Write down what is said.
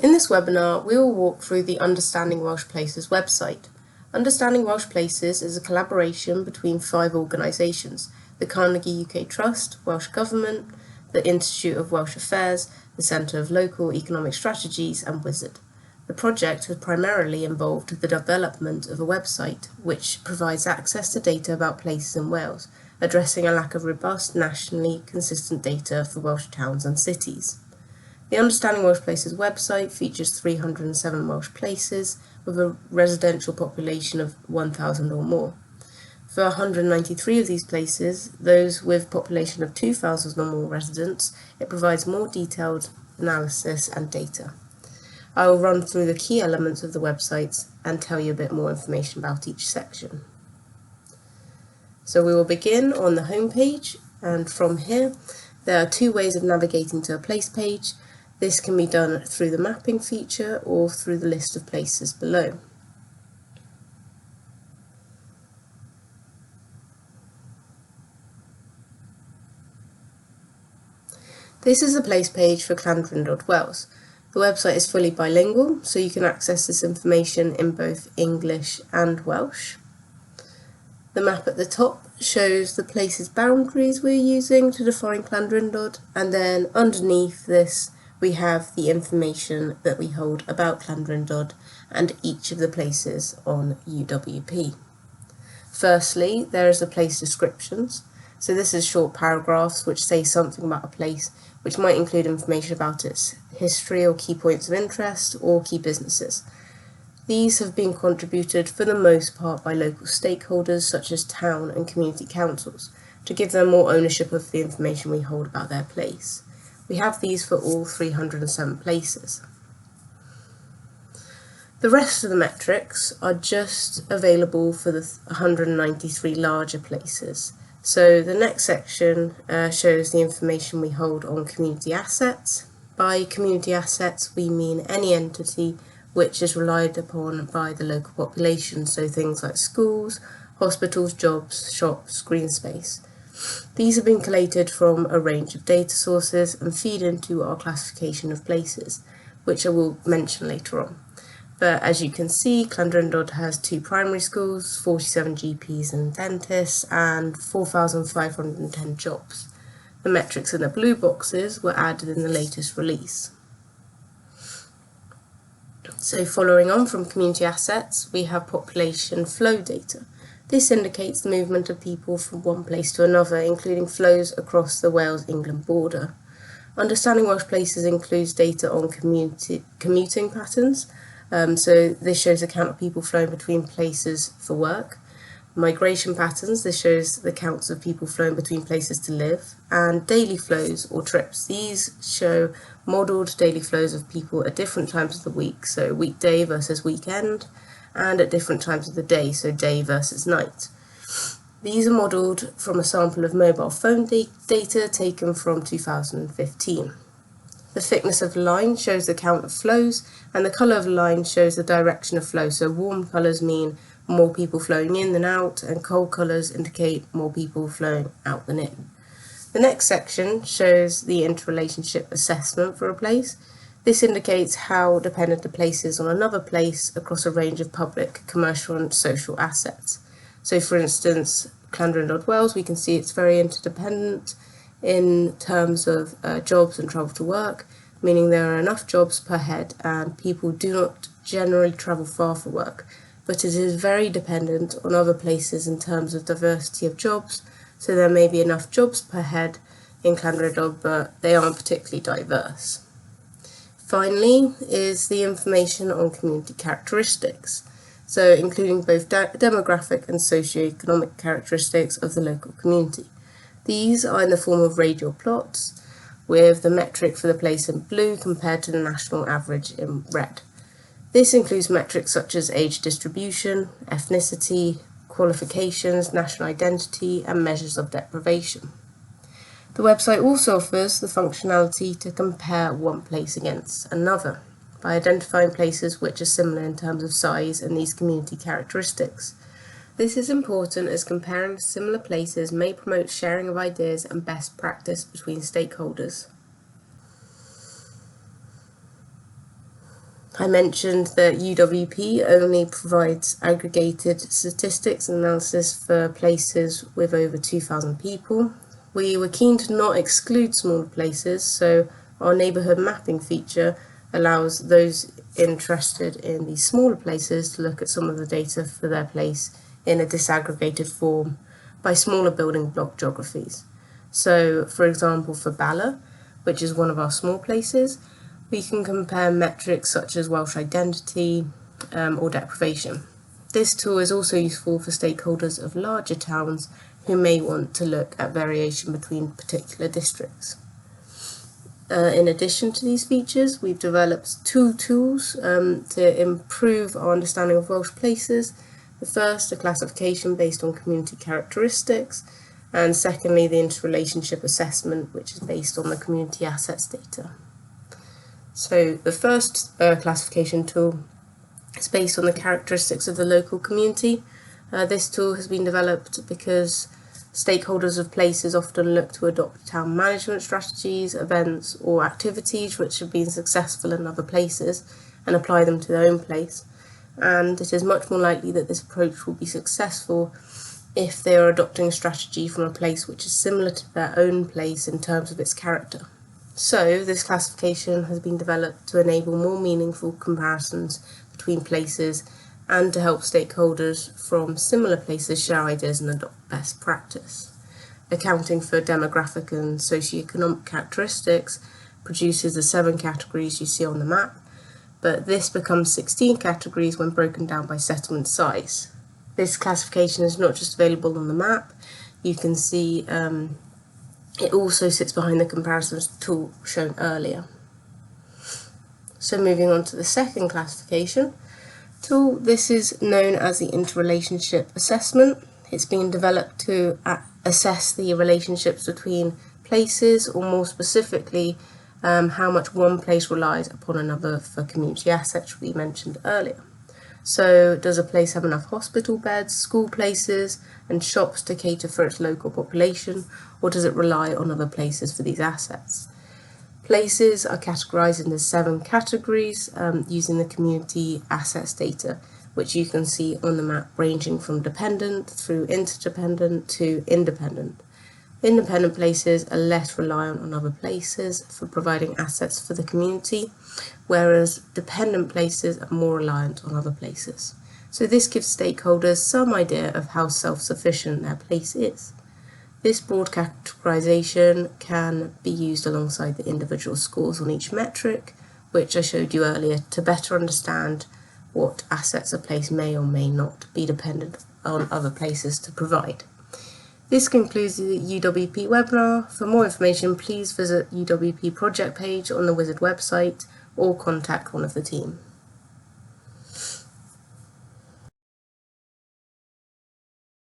In this webinar, we will walk through the Understanding Welsh Places website. Understanding Welsh Places is a collaboration between 5 organisations: the Carnegie UK Trust, Welsh Government, the Institute of Welsh Affairs, the Centre of Local Economic Strategies and Wizard. The project has primarily involved the development of a website which provides access to data about places in Wales, addressing a lack of robust, nationally consistent data for Welsh towns and cities. The Understanding Welsh Places website features 307 Welsh places with a residential population of 1,000 or more. For 193 of these places, those with population of 2,000 or more residents, it provides more detailed analysis and data. I will run through the key elements of the website and tell you a bit more information about each section. So we will begin on the home page, and from here there are 2 ways of navigating to a place page. This can be done through the mapping feature or through the list of places below. This is a place page for Llandrindod, Wales. The website is fully bilingual, so you can access this information in both English and Welsh. The map at the top shows the place's boundaries we're using to define Llandrindod, and then underneath this we have the information that we hold about Llandrindod and each of the places on UWP. Firstly, there is the place descriptions. So this is short paragraphs which say something about a place, which might include information about its history or key points of interest or key businesses. These have been contributed for the most part by local stakeholders such as town and community councils to give them more ownership of the information we hold about their place. We have these for all 307 places. The rest of the metrics are just available for the 193 larger places. So the next section shows the information we hold on community assets. By community assets, we mean any entity which is relied upon by the local population, so things like schools, hospitals, jobs, shops, green space. These have been collated from a range of data sources and feed into our classification of places, which I will mention later on. But as you can see, Llandrindod has 2 primary schools, 47 GPs and dentists, and 4,510 jobs. The metrics in the blue boxes were added in the latest release. So following on from community assets, we have population flow data. This indicates the movement of people from one place to another, including flows across the Wales-England border. Understanding Welsh Places includes data on commuting patterns. So this shows a count of people flowing between places for work. Migration patterns, this shows the counts of people flowing between places to live. And daily flows or trips, these show modelled daily flows of people at different times of the week, so weekday versus weekend, and at different times of the day, so day versus night. These are modelled from a sample of mobile phone data taken from 2015. The thickness of the line shows the count of flows, and the colour of the line shows the direction of flow, so warm colours mean more people flowing in than out, and cold colours indicate more people flowing out than in. The next section shows the interrelationship assessment for a place. This indicates how dependent a place is on another place across a range of public, commercial and social assets. So for instance, Llandrindod, Wales, we can see it's very interdependent in terms of jobs and travel to work, meaning there are enough jobs per head and people do not generally travel far for work, but it is very dependent on other places in terms of diversity of jobs, so there may be enough jobs per head in Llandrindod, but they aren't particularly diverse. Finally is the information on community characteristics, so including both demographic and socio-economic characteristics of the local community. These are in the form of radial plots, with the metric for the place in blue compared to the national average in red. This includes metrics such as age distribution, ethnicity, qualifications, national identity, and measures of deprivation. The website also offers the functionality to compare one place against another by identifying places which are similar in terms of size and these community characteristics. This is important as comparing similar places may promote sharing of ideas and best practice between stakeholders. I mentioned that UWP only provides aggregated statistics and analysis for places with over 2,000 people. We were keen to not exclude smaller places, so our neighbourhood mapping feature allows those interested in these smaller places to look at some of the data for their place in a disaggregated form by smaller building block geographies. So, for example, for Bala, which is one of our small places, we can compare metrics such as Welsh identity or deprivation. This tool is also useful for stakeholders of larger towns who may want to look at variation between particular districts. In addition to these features, we've developed two tools to improve our understanding of Welsh places. The first, a classification based on community characteristics, and secondly, the interrelationship assessment, which is based on the community assets data. So the first classification tool is based on the characteristics of the local community. This tool has been developed because stakeholders of places often look to adopt town management strategies, events or activities which have been successful in other places and apply them to their own place. And it is much more likely that this approach will be successful if they are adopting a strategy from a place which is similar to their own place in terms of its character. So, this classification has been developed to enable more meaningful comparisons between places and to help stakeholders from similar places share ideas and adopt best practice. Accounting for demographic and socioeconomic characteristics produces the 7 categories you see on the map, but this becomes 16 categories when broken down by settlement size. This classification is not just available on the map, you can see it also sits behind the comparisons tool shown earlier. So moving on to the second classification tool, this is known as the interrelationship assessment. It's been developed to assess the relationships between places, or more specifically, how much one place relies upon another for community assets we mentioned earlier. So does a place have enough hospital beds, school places and shops to cater for its local population, or does it rely on other places for these assets? Places are categorised into 7 categories using the community assets data, which you can see on the map, ranging from dependent through interdependent to independent. Independent places are less reliant on other places for providing assets for the community, whereas dependent places are more reliant on other places. So this gives stakeholders some idea of how self-sufficient their place is. This broad categorization can be used alongside the individual scores on each metric, which I showed you earlier, to better understand what assets a place may or may not be dependent on other places to provide. This concludes the UWP webinar. For more information, please visit UWP project page on the Wizard website or contact one of the team.